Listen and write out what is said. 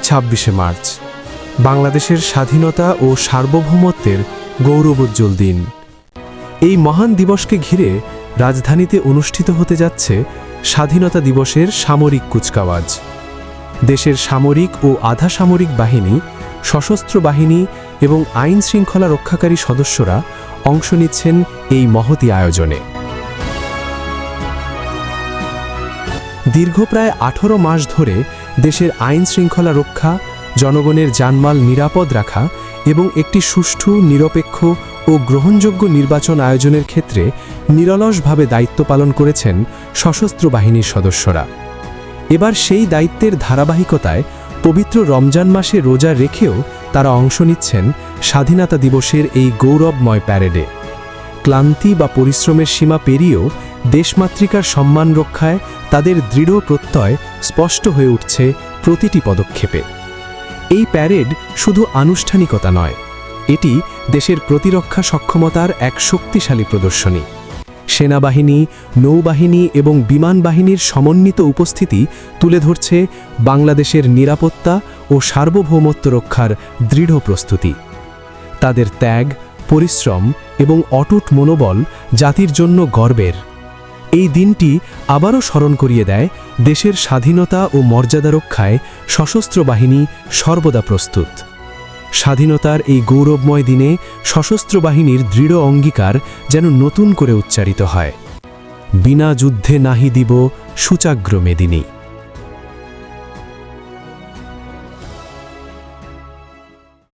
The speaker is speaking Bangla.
26শে মার্চ, বাংলাদেশের স্বাধীনতা ও সার্বভৌমত্বের গৌরবোজ্জ্বল দিন। এই মহান দিবসকে ঘিরে রাজধানীতে অনুষ্ঠিত হতে যাচ্ছে স্বাধীনতা দিবসের সামরিক কুচকাওয়াজ। দেশের সামরিক ও আধা সামরিক বাহিনী, সশস্ত্র বাহিনী এবং আইন শৃঙ্খলা রক্ষাকারী সদস্যরা অংশ নিচ্ছেন এই মহতী আয়োজনে। দীর্ঘ প্রায় 18 মাস ধরে দেশের আইন শৃঙ্খলা রক্ষা, জনগণের জানমাল নিরাপদ রাখা এবং একটি সুষ্ঠু, নিরপেক্ষ ও গ্রহণযোগ্য নির্বাচন আয়োজনের ক্ষেত্রে নিরলসভাবে দায়িত্ব পালন করেছেন সশস্ত্র বাহিনীর সদস্যরা। এবার সেই দায়িত্বের ধারাবাহিকতায় পবিত্র রমজান মাসে রোজা রেখেও তারা অংশ নিচ্ছেন স্বাধীনতা দিবসের এই গৌরবময় প্যারেডে। ক্লান্তি বা পরিশ্রমের সীমা পেরিয়েও দেশমাতৃকার সম্মান রক্ষায় তাদের দৃঢ় প্রত্যয় স্পষ্ট হয়ে উঠছে প্রতিটি পদক্ষেপে। এই প্যারেড শুধু আনুষ্ঠানিকতা নয়, এটি দেশের প্রতিরক্ষা সক্ষমতার এক শক্তিশালী প্রদর্শনী। সেনাবাহিনী, নৌবাহিনী এবং বিমান বাহিনীর সমন্বিত উপস্থিতি তুলে ধরছে বাংলাদেশের নিরাপত্তা ও সার্বভৌমত্ব রক্ষার দৃঢ় প্রস্তুতি। তাদের ত্যাগ, পরিশ্রম এবং অটুট মনোবল জাতির জন্য গর্বের। এই দিনটি আবারও স্মরণ করিয়ে দেয় দেশের স্বাধীনতা ও মর্যাদা রক্ষায় সশস্ত্র বাহিনী সর্বদা প্রস্তুত। স্বাধীনতার এই গৌরবময় দিনে সশস্ত্র বাহিনীর দৃঢ় অঙ্গীকার যেন নতুন করে উচ্চারিত হয়, বিনা যুদ্ধে নাহি দিব সূচাগ্র মেদিনী।